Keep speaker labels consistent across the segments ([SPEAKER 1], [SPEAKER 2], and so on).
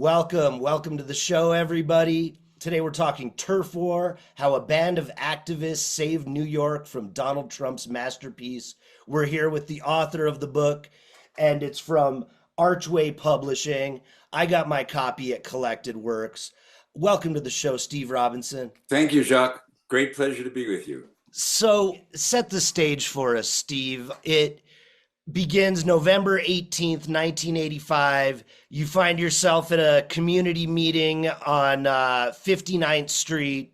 [SPEAKER 1] Welcome to the show, everybody. Today we're talking turf war, how a band of activists saved New York from Donald Trump's masterpiece. We're here with the author of the book, and it's from Archway Publishing. I got my copy at Collected Works. Welcome to the show, Steve Robinson.
[SPEAKER 2] Thank you, Jacques. Great pleasure to be with you.
[SPEAKER 1] So, set the stage for us, Steve. It begins November 18th, 1985. You find yourself at a community meeting on 59th Street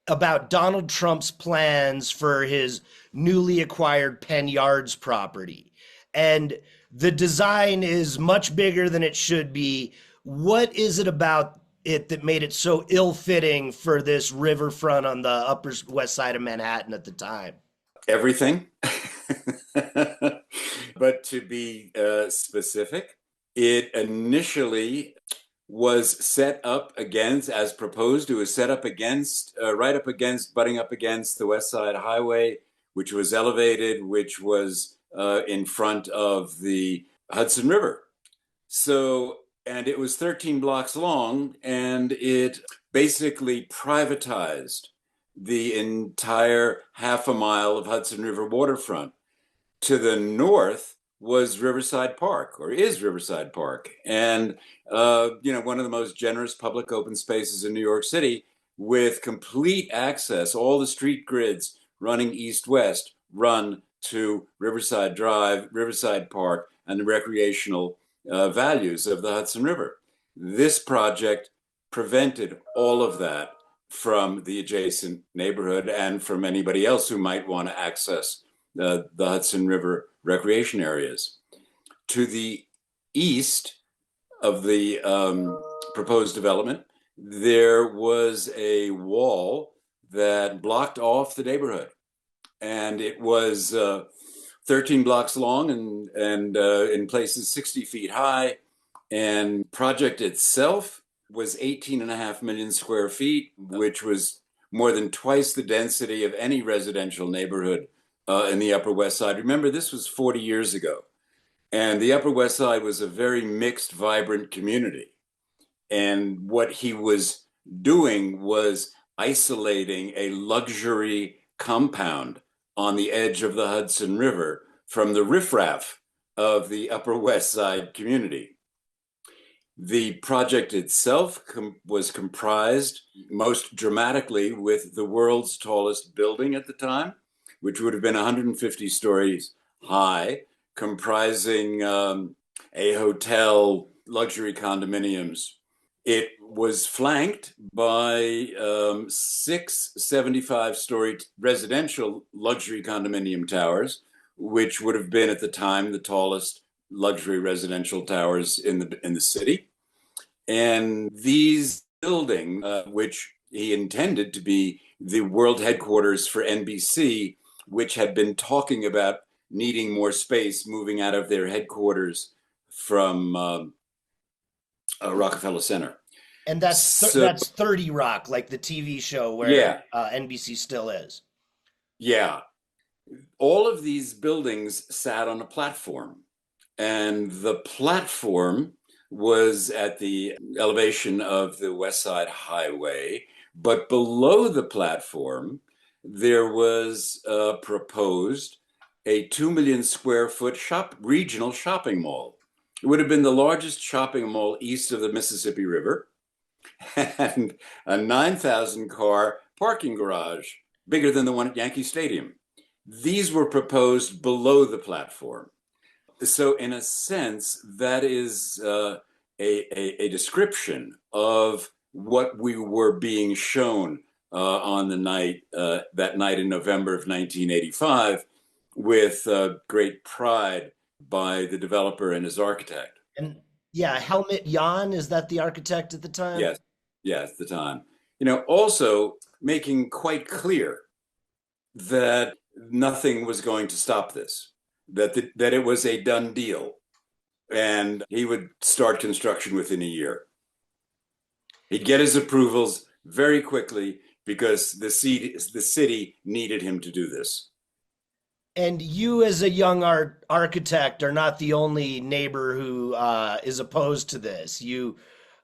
[SPEAKER 1] about Donald Trump's plans for his newly acquired Penn Yards property. And the design is much bigger than it should be. What is it about it that made it so ill-fitting for this riverfront on the Upper West Side of Manhattan at the time?
[SPEAKER 2] Everything. But to be specific, it initially was set up against, as proposed, it was set up against, butting up against the West Side Highway, which was elevated, which was in front of the Hudson River. And it was 13 blocks long, and it basically privatized the entire half a mile of Hudson River waterfront. To the north was Riverside Park, or is Riverside Park, and one of the most generous public open spaces in New York City, with complete access. All the street grids running east-west run to Riverside Drive, Riverside Park, and the recreational values of the Hudson River. This project prevented all of that from the adjacent neighborhood and from anybody else who might want to access the Hudson River recreation areas. To the east of the proposed development, there was a wall that blocked off the neighborhood. And it was 13 blocks long and in places 60 feet high. And project itself was 18.5 million square feet, which was more than twice the density of any residential neighborhood in the Upper West Side. Remember, this was 40 years ago. And the Upper West Side was a very mixed, vibrant community. And what he was doing was isolating a luxury compound on the edge of the Hudson River from the riffraff of the Upper West Side community. The project itself was comprised most dramatically with the world's tallest building at the time, which would have been 150 stories high, comprising a hotel, luxury condominiums. It was flanked by 6 75-story residential luxury condominium towers, which would have been at the time the tallest luxury residential towers in the city. And these buildings, which he intended to be the world headquarters for NBC, which had been talking about needing more space, moving out of their headquarters from Rockefeller Center.
[SPEAKER 1] And that's 30 Rock, like the TV show where NBC still is.
[SPEAKER 2] Yeah. All of these buildings sat on a platform, and the platform was at the elevation of the West Side Highway, but below the platform, there was proposed a 2 million square foot regional shopping mall. It would have been the largest shopping mall east of the Mississippi River, and a 9,000 car parking garage, bigger than the one at Yankee Stadium. These were proposed below the platform. So in a sense, that is a description of what we were being shown on the night, that night in November of 1985, with great pride by the developer and his architect.
[SPEAKER 1] And Helmut Jahn, is that the architect at the time?
[SPEAKER 2] Yes, at the time. Also making quite clear that nothing was going to stop this, that it was a done deal, and he would start construction within a year. He'd get his approvals very quickly because the city needed him to do this.
[SPEAKER 1] And you, as a young architect, are not the only neighbor who is opposed to this. You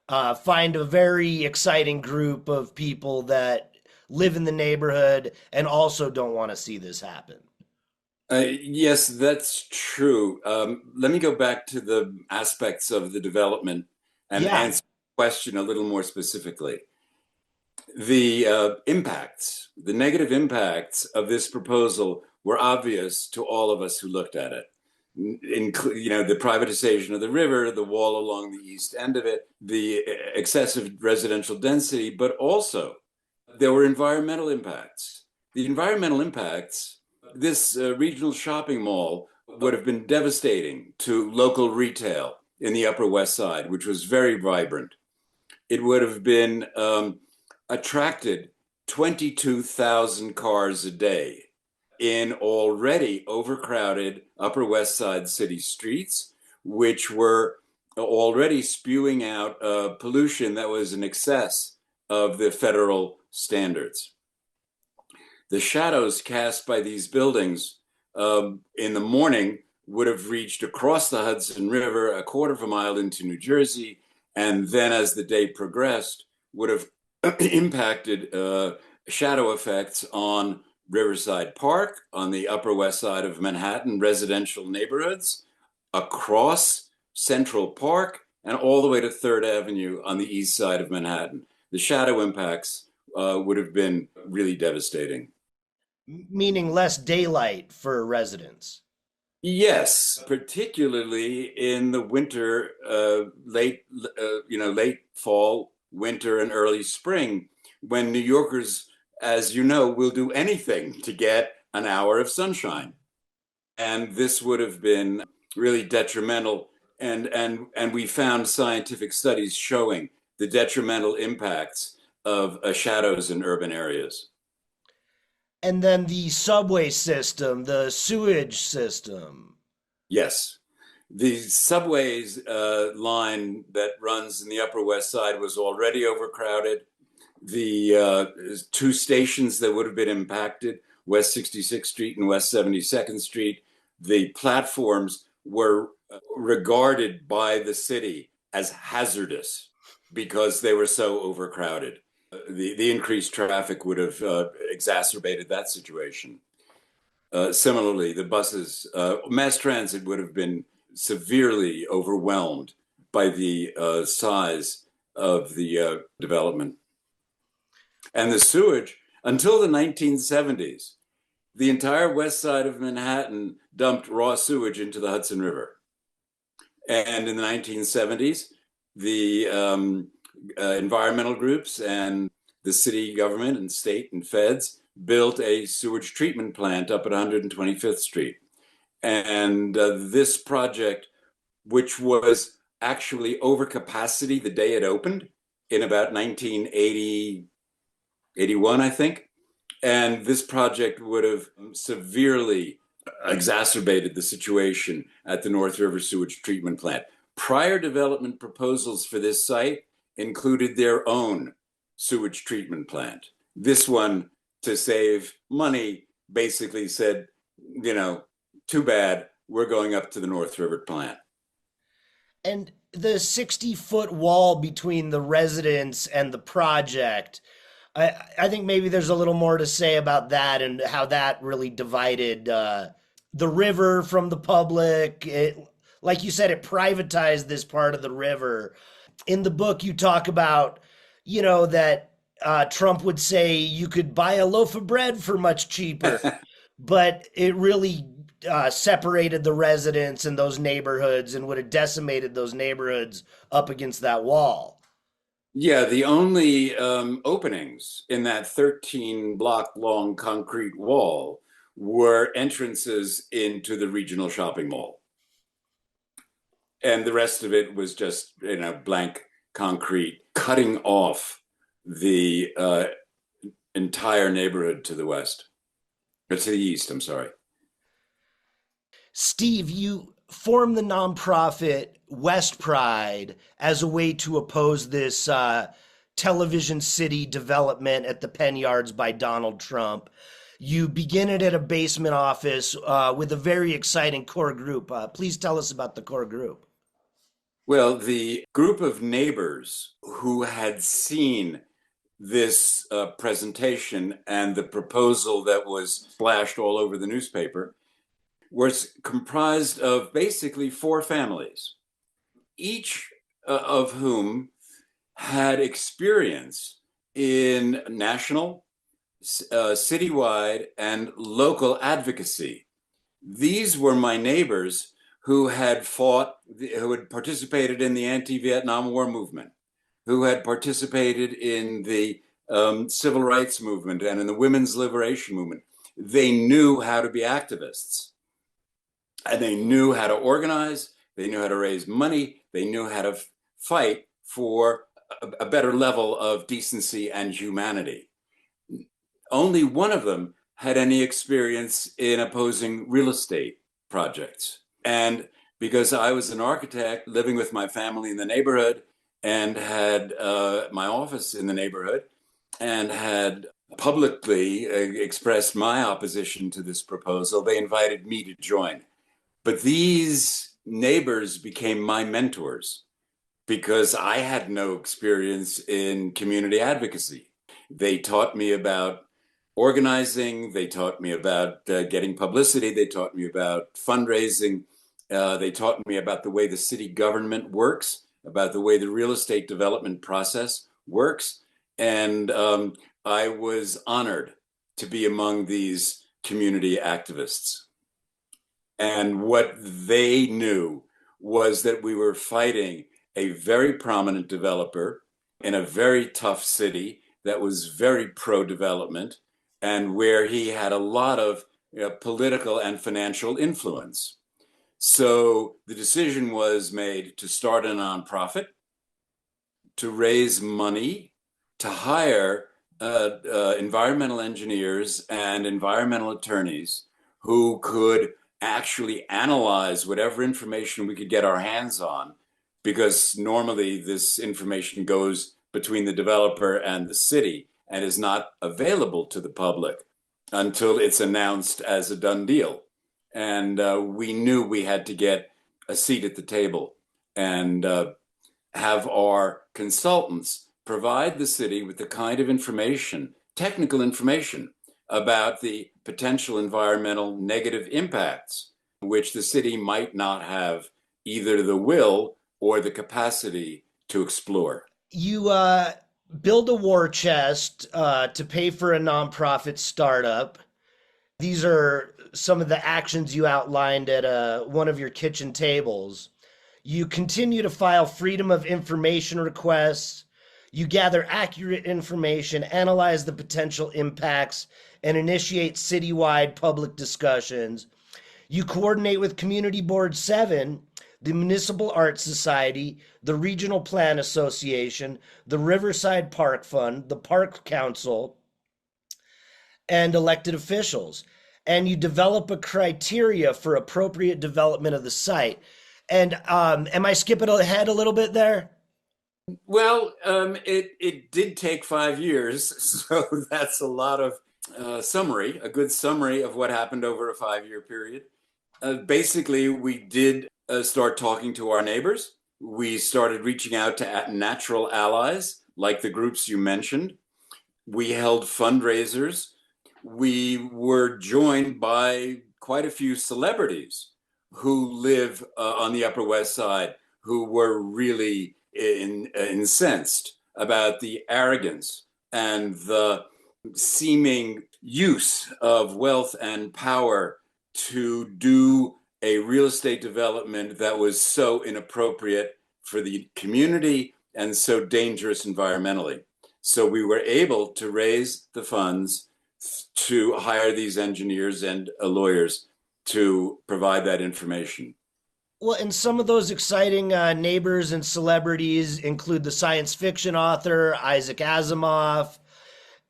[SPEAKER 1] find a very exciting group of people that live in the neighborhood and also don't want to see this happen.
[SPEAKER 2] Yes, that's true. Let me go back to the aspects of the development and
[SPEAKER 1] Yeah.
[SPEAKER 2] answer the question a little more specifically. The impacts, the negative impacts of this proposal were obvious to all of us who looked at it. The privatization of the river, the wall along the east end of it, the excessive residential density, but also there were environmental impacts. The environmental impacts, this regional shopping mall would have been devastating to local retail in the Upper West Side, which was very vibrant. It would have been attracted 22,000 cars a day in already overcrowded Upper West Side city streets, which were already spewing out pollution that was in excess of the federal standards. The shadows cast by these buildings in the morning would have reached across the Hudson River a quarter of a mile into New Jersey, and then as the day progressed, would have impacted shadow effects on Riverside Park, on the Upper West Side of Manhattan, residential neighborhoods, across Central Park, and all the way to Third Avenue on the east side of Manhattan. The shadow impacts would have been really devastating.
[SPEAKER 1] Meaning less daylight for residents.
[SPEAKER 2] Yes, particularly in the winter, late fall, winter, and early spring, when New Yorkers, as you know, will do anything to get an hour of sunshine. And this would have been really detrimental. And we found scientific studies showing the detrimental impacts of shadows in urban areas.
[SPEAKER 1] And then the subway system, the sewage system.
[SPEAKER 2] Yes. The subways line that runs in the Upper West Side was already overcrowded. The two stations that would have been impacted, West 66th Street and West 72nd Street, the platforms were regarded by the city as hazardous because they were so overcrowded. The increased traffic would have exacerbated that situation. Similarly, the buses, mass transit would have been severely overwhelmed by the size of the development. And the sewage, until the 1970s, the entire west side of Manhattan dumped raw sewage into the Hudson River. And in the 1970s, the environmental groups and the city government and state and feds built a sewage treatment plant up at 125th Street. And this project, which was actually over capacity the day it opened in about 1980, 81, I think. And this project would have severely exacerbated the situation at the North River Sewage Treatment Plant. Prior development proposals for this site included their own sewage treatment plant. This one, to save money, basically said, too bad, we're going up to the North River plant.
[SPEAKER 1] And the 60-foot wall between the residents and the project, I think maybe there's a little more to say about that and how that really divided the river from the public. Like you said, it privatized this part of the river. In the book, you talk about, that Trump would say you could buy a loaf of bread for much cheaper, but it really separated the residents in those neighborhoods and would have decimated those neighborhoods up against that wall.
[SPEAKER 2] Yeah, the only openings in that 13 block long concrete wall were entrances into the regional shopping mall. And the rest of it was just, blank concrete, cutting off the entire neighborhood to the west, or to the east, I'm sorry.
[SPEAKER 1] Steve, you formed the nonprofit West Pride as a way to oppose this television city development at the Penn Yards by Donald Trump. You begin it at a basement office with a very exciting core group. Please tell us about the core group.
[SPEAKER 2] Well, the group of neighbors who had seen this presentation and the proposal that was splashed all over the newspaper was comprised of basically four families, each of whom had experience in national, citywide, and local advocacy. These were my neighbors who had fought, who had participated in the anti-Vietnam War movement, who had participated in the civil rights movement and in the women's liberation movement. They knew how to be activists, and they knew how to organize, they knew how to raise money, they knew how to fight for a better level of decency and humanity. Only one of them had any experience in opposing real estate projects. And because I was an architect living with my family in the neighborhood and had my office in the neighborhood and had publicly expressed my opposition to this proposal, they invited me to join. But these neighbors became my mentors because I had no experience in community advocacy. They taught me about organizing, they taught me about getting publicity, they taught me about fundraising, they taught me about the way the city government works, about the way the real estate development process works. And I was honored to be among these community activists. And what they knew was that we were fighting a very prominent developer in a very tough city that was very pro-development and where he had a lot of political and financial influence. So the decision was made to start a nonprofit, to raise money, to hire environmental engineers and environmental attorneys who could actually analyze whatever information we could get our hands on, because normally this information goes between the developer and the city and is not available to the public until it's announced as a done deal. And we knew we had to get a seat at the table and have our consultants provide the city with the kind of information, technical information, about the potential environmental negative impacts, which the city might not have either the will or the capacity to explore.
[SPEAKER 1] You build a war chest to pay for a nonprofit startup. These are some of the actions you outlined at one of your kitchen tables. You continue to file freedom of information requests. You gather accurate information, analyze the potential impacts, and initiate citywide public discussions. You coordinate with Community Board 7, the Municipal Art Society, the Regional Plan Association, the Riverside Park Fund, the Park Council, and elected officials. And you develop a criteria for appropriate development of the site. And am I skipping ahead a little bit there?
[SPEAKER 2] Well, it did take 5 years, so that's a lot of summary, a good summary of what happened over a 5 year period. Basically, we did start talking to our neighbors. We started reaching out to natural allies, like the groups you mentioned. We held fundraisers. We were joined by quite a few celebrities who live on the Upper West Side, who were really incensed about the arrogance and the seeming use of wealth and power to do a real estate development that was so inappropriate for the community and so dangerous environmentally. So we were able to raise the funds to hire these engineers and lawyers to provide that information.
[SPEAKER 1] Well, and some of those exciting neighbors and celebrities include the science fiction author Isaac Asimov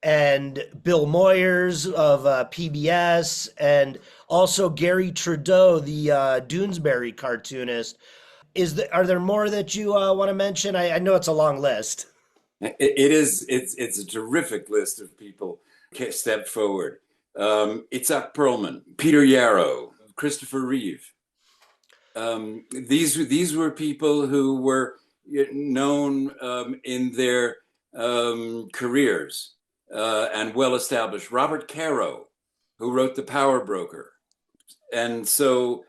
[SPEAKER 1] and Bill Moyers of PBS, and also Gary Trudeau, the Doonesbury cartoonist. Are there more that you want to mention? I know it's a long list.
[SPEAKER 2] It is. It's a terrific list of people stepped forward. Itzhak Perlman, Peter Yarrow, Christopher Reeve. These were people who were known in their careers and well established. Robert Caro, who wrote The Power Broker, and so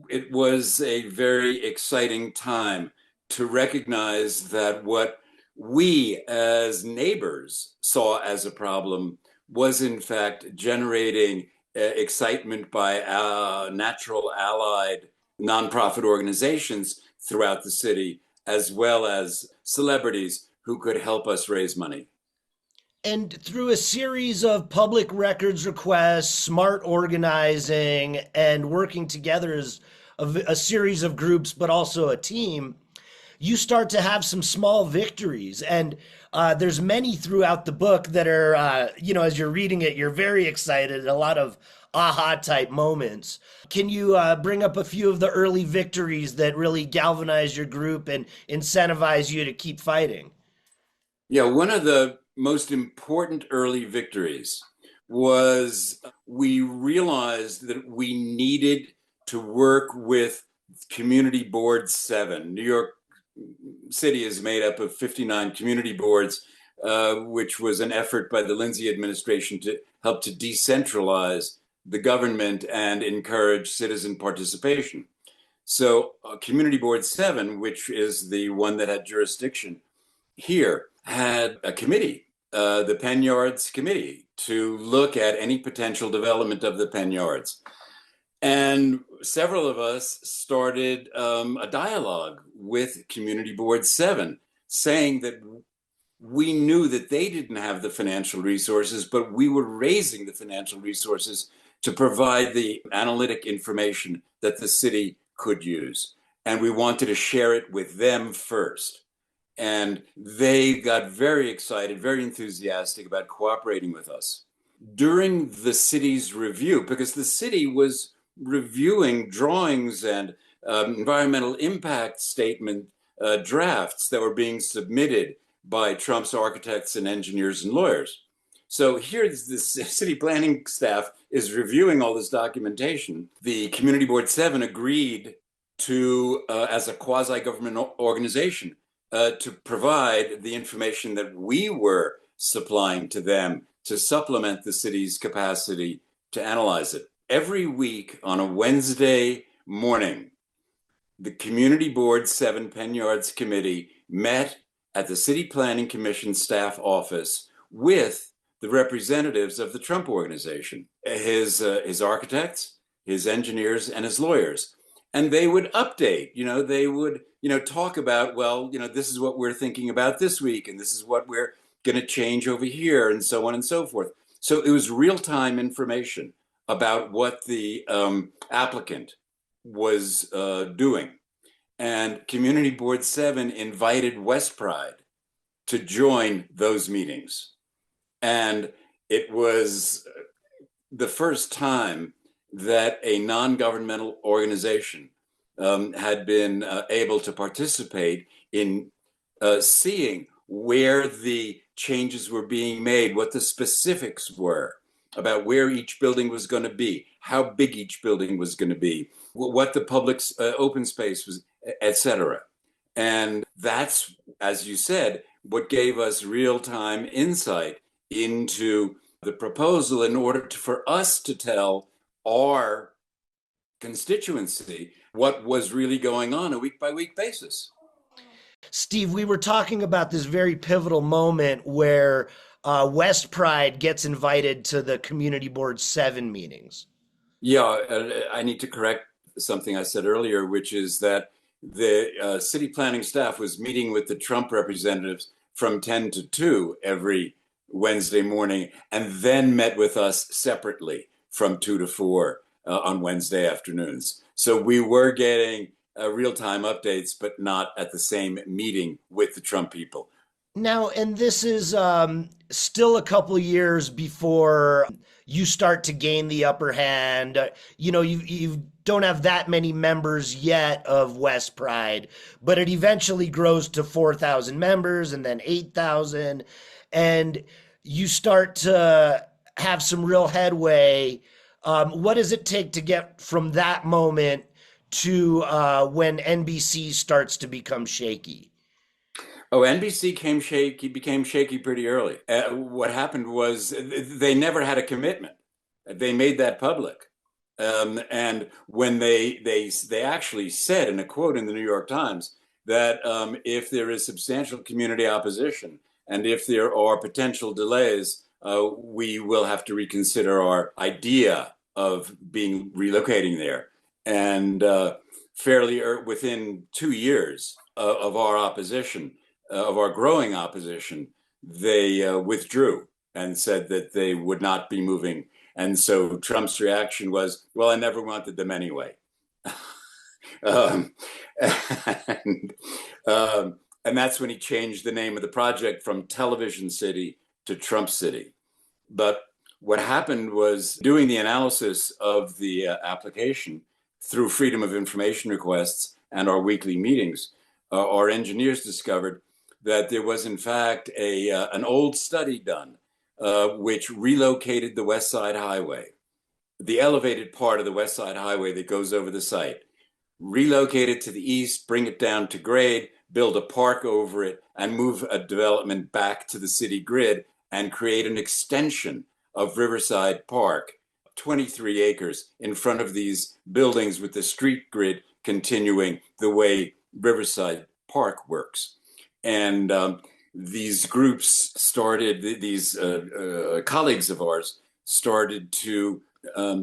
[SPEAKER 2] it was a very exciting time to recognize that what we as neighbors saw as a problem was in fact generating excitement by natural allied nonprofit organizations throughout the city, as well as celebrities who could help us raise money.
[SPEAKER 1] And through a series of public records requests, smart organizing, and working together as a series of groups, but also a team, you start to have some small victories. And there's many throughout the book that are, as you're reading it, you're very excited, a lot of aha type moments. Can you bring up a few of the early victories that really galvanize your group and incentivize you to keep fighting?
[SPEAKER 2] Yeah, one of the most important early victories was we realized that we needed to work with Community Board 7. New York City is made up of 59 community boards, which was an effort by the Lindsay administration to help to decentralize the government and encourage citizen participation. So, Community Board 7, which is the one that had jurisdiction here, had a committee, the Penn Yards Committee, to look at any potential development of the Penn Yards. And several of us started a dialogue with Community Board 7, saying that we knew that they didn't have the financial resources, but we were raising the financial resources to provide the analytic information that the city could use. And we wanted to share it with them first. And they got very excited, very enthusiastic about cooperating with us. During the city's review, because the city was reviewing drawings and environmental impact statement drafts that were being submitted by Trump's architects and engineers and lawyers. So here, the city planning staff is reviewing all this documentation. The Community Board 7 agreed to, as a quasi-government organization, to provide the information that we were supplying to them to supplement the city's capacity to analyze it. Every week on a Wednesday morning, the Community Board 7 Penn Yards Committee met at the City Planning Commission staff office with the representatives of the Trump organization, his architects, his engineers, and his lawyers. And they would update, they would, talk about, well, this is what we're thinking about this week, and this is what we're going to change over here, and so on and so forth. So it was real-time information about what the applicant was doing. And Community Board 7 invited West Pride to join those meetings. And it was the first time that a non-governmental organization had been able to participate in seeing where the changes were being made, what the specifics were about where each building was going to be, how big each building was going to be, what the public's open space was, etc. And that's, as you said, what gave us real-time insight into the proposal in order for us to tell our constituency what was really going on a week-by-week basis.
[SPEAKER 1] Steve, we were talking about this very pivotal moment where West Pride gets invited to the Community Board 7 meetings.
[SPEAKER 2] Yeah, I need to correct something I said earlier, which is that the city planning staff was meeting with the Trump representatives from 10 to 2 every Wednesday morning, and then met with us separately from 2 to 4 on Wednesday afternoons. So we were getting real-time updates, but not at the same meeting with the Trump people.
[SPEAKER 1] Now, and this is still a couple years before you start to gain the upper hand. You don't have that many members yet of West Pride, but it eventually grows to 4,000 members and then 8,000. And you start to have some real headway. What does it take to get from that moment to when NBC starts to become shaky?
[SPEAKER 2] Oh, NBC became shaky pretty early. What happened was they never had a commitment. They made that public. And when they actually said in a quote in the New York Times that if there is substantial community opposition and if there are potential delays, we will have to reconsider our idea of being relocating there. And fairly within 2 years of our opposition, of our growing opposition, they withdrew and said that they would not be moving. And so Trump's reaction was, well, I never wanted them anyway. um, and, and that's when he changed the name of the project from Television City to Trump City. But what happened was doing the analysis of the application through Freedom of Information requests and our weekly meetings, our engineers discovered that there was in fact an old study done which relocated the West Side Highway, the elevated part of the West Side Highway that goes over the site, relocate it to the east, bring it down to grade, build a park over it, and move a development back to the city grid and create an extension of Riverside Park, 23 acres in front of these buildings with the street grid continuing the way Riverside Park works. And these groups started, these colleagues of ours started to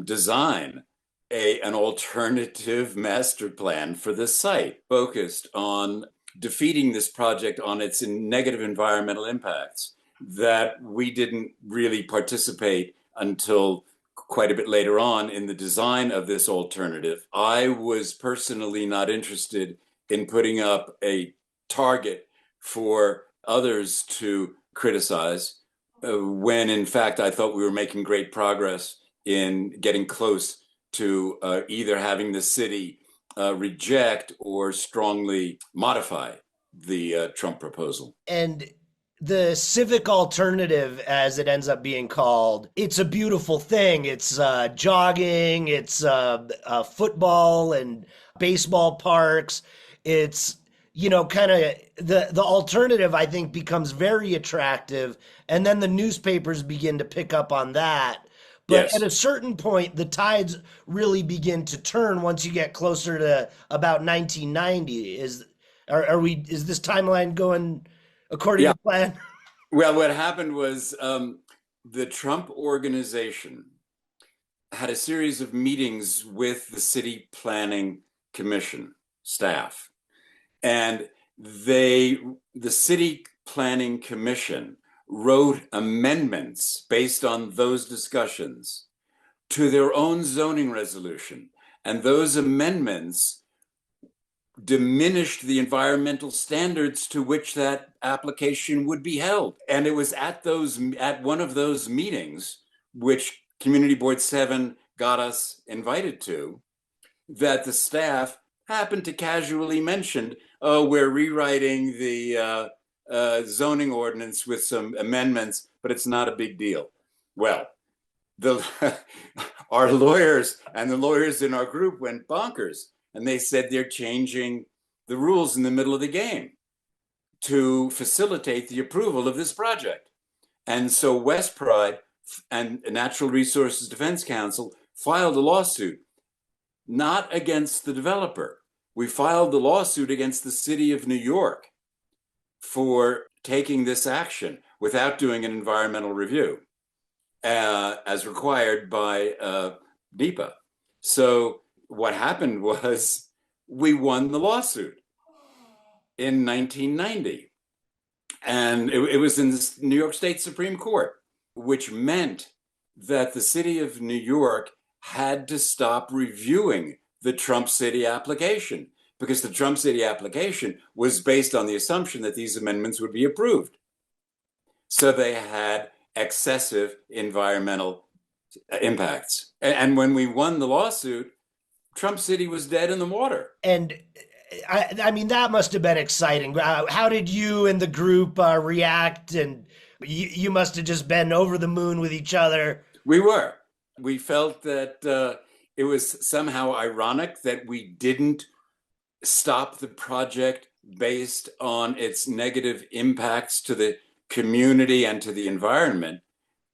[SPEAKER 2] design an alternative master plan for the site focused on defeating this project on its negative environmental impacts that we didn't really participate until quite a bit later on in the design of this alternative. I was personally not interested in putting up a target for others to criticize when in fact I thought we were making great progress in getting close to either having the city reject or strongly modify the Trump proposal.
[SPEAKER 1] And the civic alternative, as it ends up being called, it's a beautiful thing. It's jogging, it's football and baseball parks. It's, kind of the alternative, I think, becomes very attractive. And then the newspapers begin to pick up on that. But at
[SPEAKER 2] Yes.
[SPEAKER 1] a certain point, the tides really begin to turn once you get closer to about 1990. Is this timeline going according
[SPEAKER 2] Yeah.
[SPEAKER 1] to plan?
[SPEAKER 2] Well, what happened was the Trump organization had a series of meetings with the city planning commission staff. And the city planning commission wrote amendments based on those discussions to their own zoning resolution. And those amendments diminished the environmental standards to which that application would be held. And it was at one of those meetings, which Community Board 7 got us invited to, that the staff happened to casually mention, oh, we're rewriting the zoning ordinance with some amendments, but it's not a big deal. Well, our lawyers and the lawyers in our group went bonkers, and they said they're changing the rules in the middle of the game to facilitate the approval of this project. And so West Pride and Natural Resources Defense Council filed a lawsuit, not against the developer. We filed the lawsuit against the city of New York for taking this action without doing an environmental review, as required by NEPA. So what happened was we won the lawsuit in 1990. And it was in the New York State Supreme Court, which meant that the city of New York had to stop reviewing the Trump City application because the Trump City application was based on the assumption that these amendments would be approved. So they had excessive environmental impacts. And when we won the lawsuit, Trump City was dead in the water.
[SPEAKER 1] And I mean, that must have been exciting. How did you and the group react? And you must have just been over the moon with each other.
[SPEAKER 2] We were. We felt that it was somehow ironic that we didn't stop the project based on its negative impacts to the community and to the environment,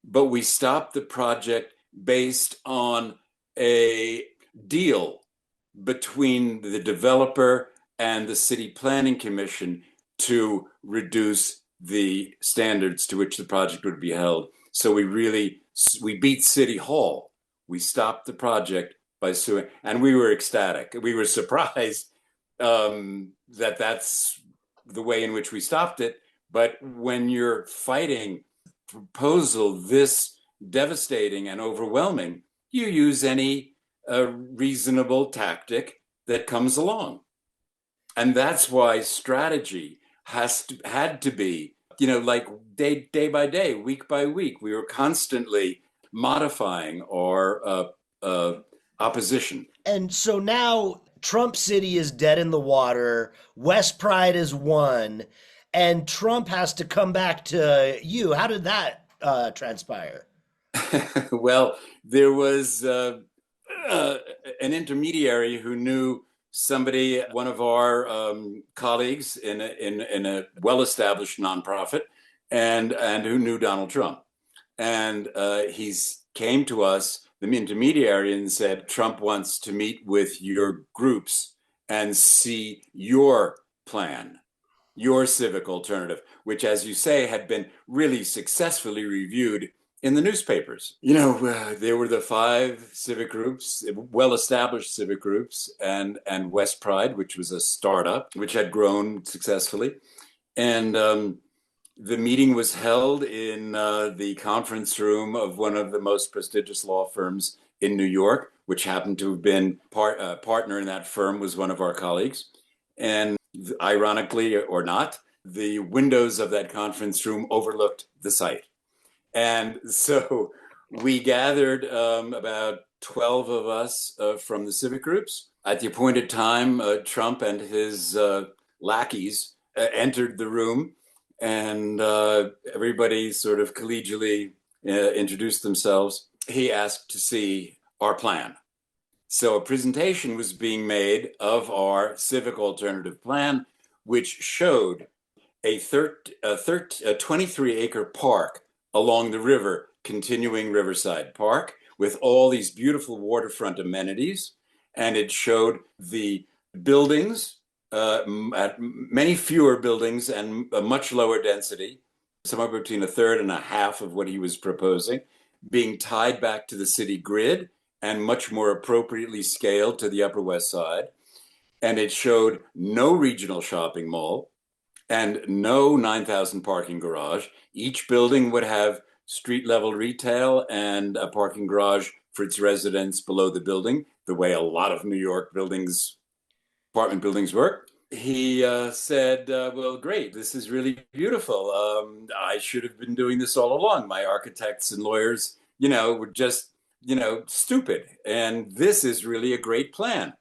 [SPEAKER 2] but we stopped the project based on a deal between the developer and the city planning commission to reduce the standards to which the project would be held. So we beat City Hall. We stopped the project by suing, and we were ecstatic. We were surprised that that's the way in which we stopped it. But when you're fighting a proposal this devastating and overwhelming, you use any reasonable tactic that comes along. And that's why strategy had to be, like day by day, week by week. We were constantly modifying our opposition.
[SPEAKER 1] And so now Trump City is dead in the water. West Pride is won, and Trump has to come back to you. How did that transpire?
[SPEAKER 2] Well, there was an intermediary who knew somebody, one of our colleagues in a well-established nonprofit, and who knew Donald Trump, and he came to us, the intermediary, and said, Trump wants to meet with your groups and see your plan, your civic alternative, which, as you say, had been really successfully reviewed in the newspapers. There were the 5 civic groups, well-established civic groups, and West Pride, which was a startup, which had grown successfully. And the meeting was held in the conference room of one of the most prestigious law firms in New York, which happened to have been partner in that firm was one of our colleagues. And ironically or not, the windows of that conference room overlooked the site. And so we gathered about 12 of us from the civic groups. At the appointed time, Trump and his lackeys entered the room, and everybody sort of collegially introduced themselves. He asked to see our plan. So a presentation was being made of our civic alternative plan, which showed a 23-acre park along the river, continuing Riverside Park, with all these beautiful waterfront amenities. And it showed the buildings, at many fewer buildings and a much lower density, somewhere between a third and a half of what he was proposing, being tied back to the city grid and much more appropriately scaled to the Upper West Side. And it showed no regional shopping mall and no 9,000 parking garage. Each building would have street level retail and a parking garage for its residents below the building, the way a lot of New York apartment buildings work. He said, well, great, this is really beautiful. I should have been doing this all along. My architects and lawyers, were just, stupid. And this is really a great plan.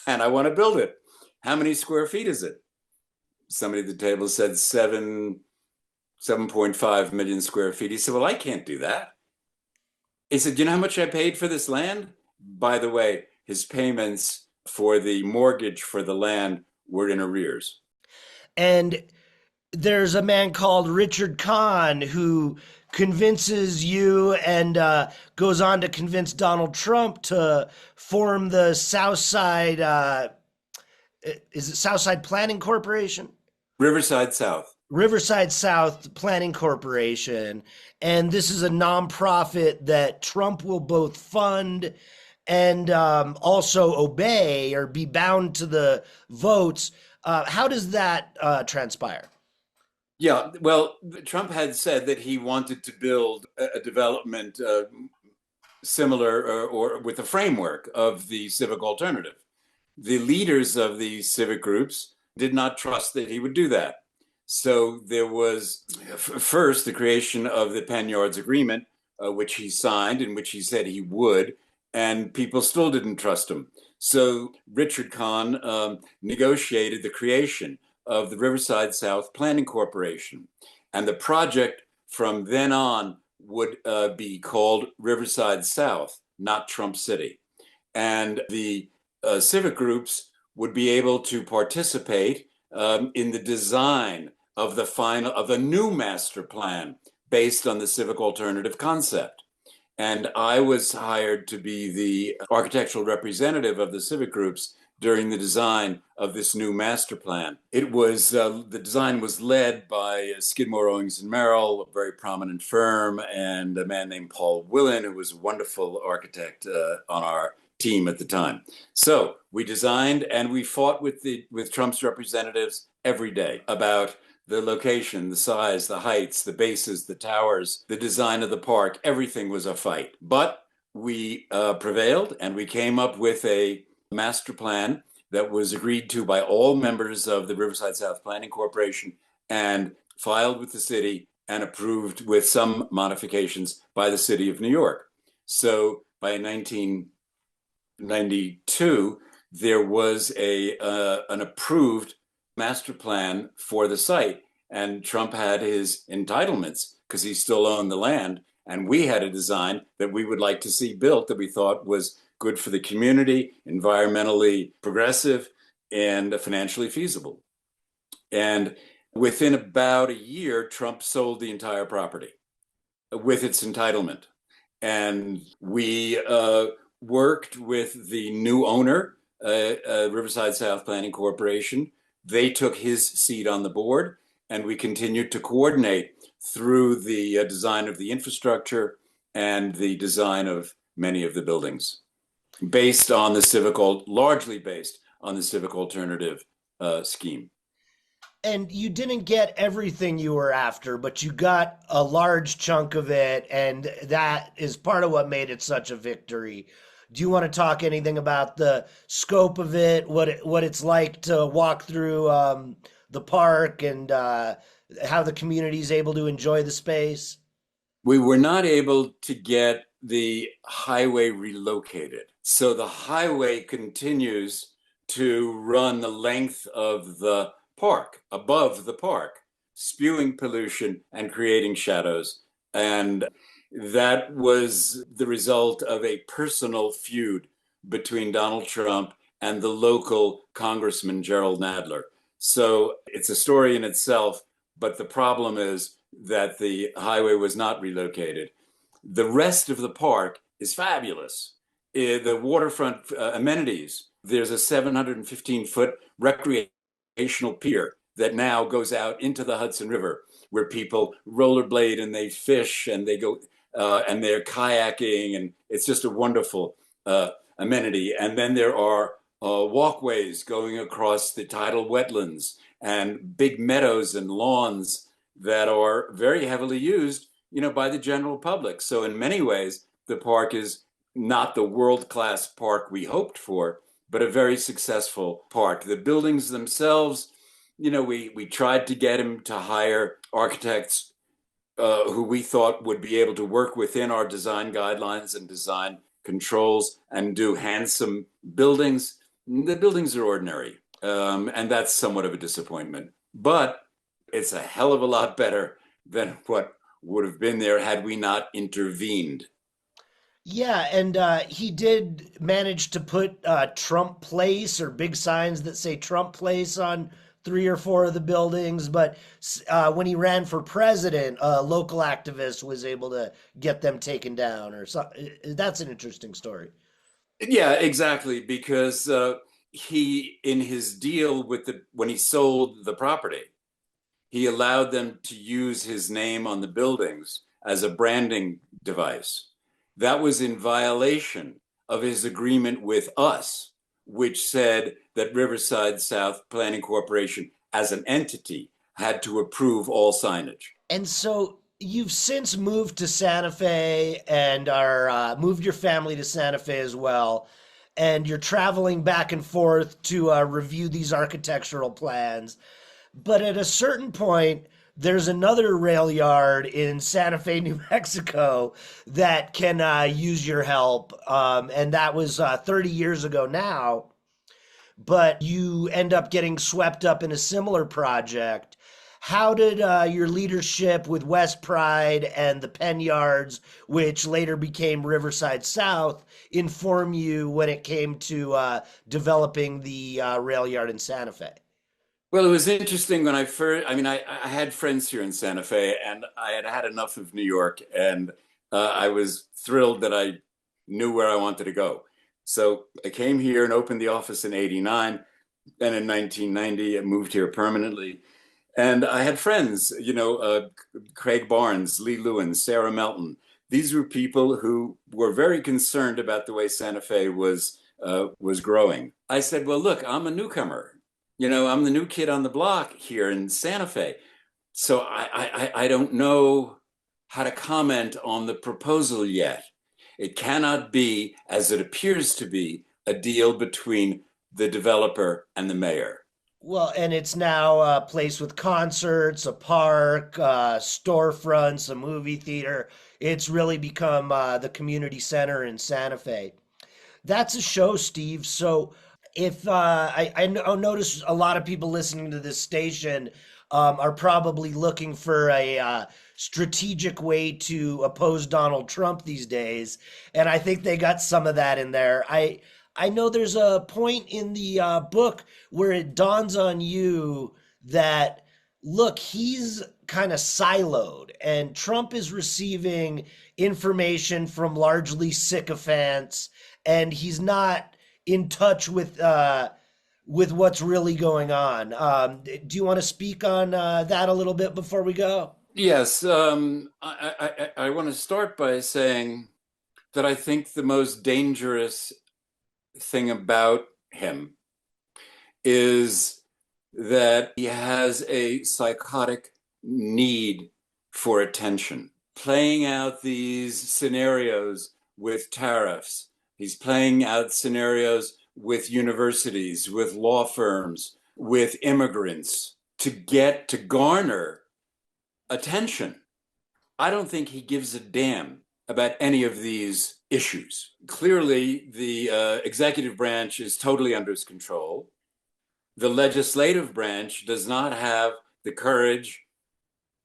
[SPEAKER 2] And I want to build it. How many square feet is it? Somebody at the table said 7.5 million square feet. He said, well, I can't do that. He said, you know how much I paid for this land? By the way, his payments for the mortgage for the land were in arrears.
[SPEAKER 1] And there's a man called Richard Kahn who convinces you and goes on to convince Donald Trump to form the Southside, is it Southside Planning Corporation?
[SPEAKER 2] Riverside South.
[SPEAKER 1] Riverside South Planning Corporation. And this is a nonprofit that Trump will both fund and also obey or be bound to the votes. How does that transpire?
[SPEAKER 2] Yeah, well, Trump had said that he wanted to build a development similar or with the framework of the civic alternative. The leaders of the civic groups did not trust that he would do that. So there was first the creation of the Penn Yards Agreement, which he signed and which he said he would, and people still didn't trust him. So Richard Kahn negotiated the creation of the Riverside South Planning Corporation. And the project from then on would be called Riverside South, not Trump City. and the civic groups would be able to participate in the design of the new master plan based on the civic alternative concept. And I was hired to be the architectural representative of the civic groups during the design of this new master plan. It was the design was led by Skidmore, Owings and Merrill, a very prominent firm, and a man named Paul Willen, who was a wonderful architect on our team at the time. So we designed and we fought with Trump's representatives every day about the location, the size, the heights, the bases, the towers, the design of the park. Everything was a fight. But we prevailed, and we came up with a master plan that was agreed to by all members of the Riverside South Planning Corporation and filed with the city and approved with some modifications by the city of New York. So by 1992, there was an approved master plan for the site, and Trump had his entitlements because he still owned the land, and we had a design that we would like to see built that we thought was good for the community, environmentally progressive, and financially feasible. And within about a year, Trump sold the entire property with its entitlement. And we worked with the new owner, Riverside South Planning Corporation. They took his seat on the board, and we continued to coordinate through the design of the infrastructure and the design of many of the buildings, largely based on the civic alternative scheme.
[SPEAKER 1] And you didn't get everything you were after, but you got a large chunk of it, and that is part of what made it such a victory. Do you want to talk anything about the scope of it, what it's like to walk through the park, and how the community is able to enjoy the space?
[SPEAKER 2] We were not able to get the highway relocated. So the highway continues to run the length of the park, above the park, spewing pollution and creating shadows. And that was the result of a personal feud between Donald Trump and the local Congressman Gerald Nadler. So it's a story in itself, but the problem is that the highway was not relocated. The rest of the park is fabulous. The waterfront amenities, there's a 715-foot recreational pier that now goes out into the Hudson River, where people rollerblade and they fish and they go and they're kayaking, and it's just a wonderful amenity. And then there are walkways going across the tidal wetlands and big meadows and lawns that are very heavily used, by the general public. So in many ways, the park is not the world-class park we hoped for, but a very successful park. The buildings themselves, we tried to get him to hire architects who we thought would be able to work within our design guidelines and design controls and do handsome buildings. The buildings are ordinary, and that's somewhat of a disappointment. But it's a hell of a lot better than what would have been there had we not intervened.
[SPEAKER 1] Yeah, and he did manage to put Trump Place, or big signs that say Trump Place, on three or four of the buildings. But when he ran for president, a local activist was able to get them taken down, or so. That's an interesting story.
[SPEAKER 2] Yeah, exactly, because he, in his deal when he sold the property, he allowed them to use his name on the buildings as a branding device. That was in violation of his agreement with us, which said that Riverside South Planning Corporation, as an entity, had to approve all signage.
[SPEAKER 1] And so you've since moved to Santa Fe, and are moved your family to Santa Fe as well. And you're traveling back and forth to review these architectural plans. But at a certain point, there's another rail yard in Santa Fe, New Mexico, that can use your help. And that was 30 years ago now. But you end up getting swept up in a similar project. How did your leadership with West Pride and the Penn Yards, which later became Riverside South, inform you when it came to developing the rail yard in Santa Fe?
[SPEAKER 2] Well, it was interesting when I first, I had friends here in Santa Fe and I had had enough of New York and I was thrilled that I knew where I wanted to go. So I came here and opened the office in 89. And in 1990, I moved here permanently. And I had friends, Craig Barnes, Lee Lewin, Sarah Melton. These were people who were very concerned about the way Santa Fe was growing. I said, well, look, I'm a newcomer. I'm the new kid on the block here in Santa Fe. So I don't know how to comment on the proposal yet. It cannot be, as it appears to be, a deal between the developer and the mayor.
[SPEAKER 1] Well, and it's now a place with concerts, a park, storefronts, a movie theater. It's really become the community center in Santa Fe. That's a show, Steve. So if notice a lot of people listening to this station are probably looking for a strategic way to oppose Donald Trump these days, and I think they got some of that in there. I know there's a point in the book where it dawns on you that look, he's kind of siloed, and Trump is receiving information from largely sycophants, and he's not in touch with what's really going on. Do you want to speak on that a little bit before we go?
[SPEAKER 2] Yes, I want to start by saying that I think the most dangerous thing about him is that he has a psychotic need for attention, playing out these scenarios with tariffs. He's playing out scenarios with universities, with law firms, with immigrants to garner attention. I don't think he gives a damn about any of these issues. Clearly, the executive branch is totally under his control. The legislative branch does not have the courage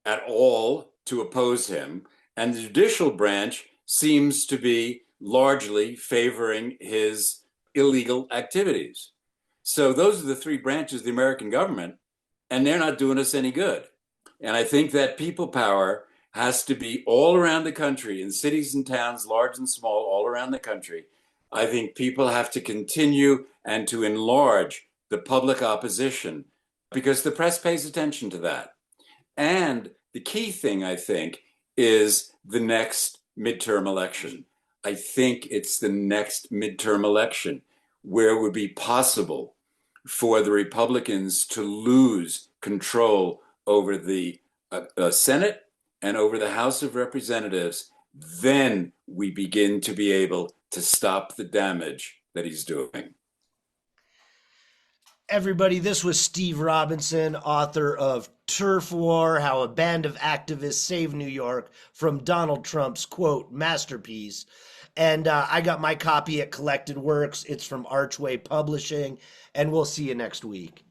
[SPEAKER 2] at all to oppose him. And the judicial branch seems to be largely favoring his illegal activities. So those are the three branches of the American government, and they're not doing us any good. And I think that people power has to be all around the country, in cities and towns, large and small, all around the country. I think people have to continue and to enlarge the public opposition because the press pays attention to that. And the key thing, I think, is the next midterm election. I think it's the next midterm election where it would be possible for the Republicans to lose control over the Senate and over the House of Representatives. Then we begin to be able to stop the damage that he's doing.
[SPEAKER 1] Everybody, this was Steve Robinson, author of Turf War: How a Band of Activists Saved New York from Donald Trump's, quote, masterpiece. And I got my copy at Collected Works. It's from Archway Publishing, and we'll see you next week.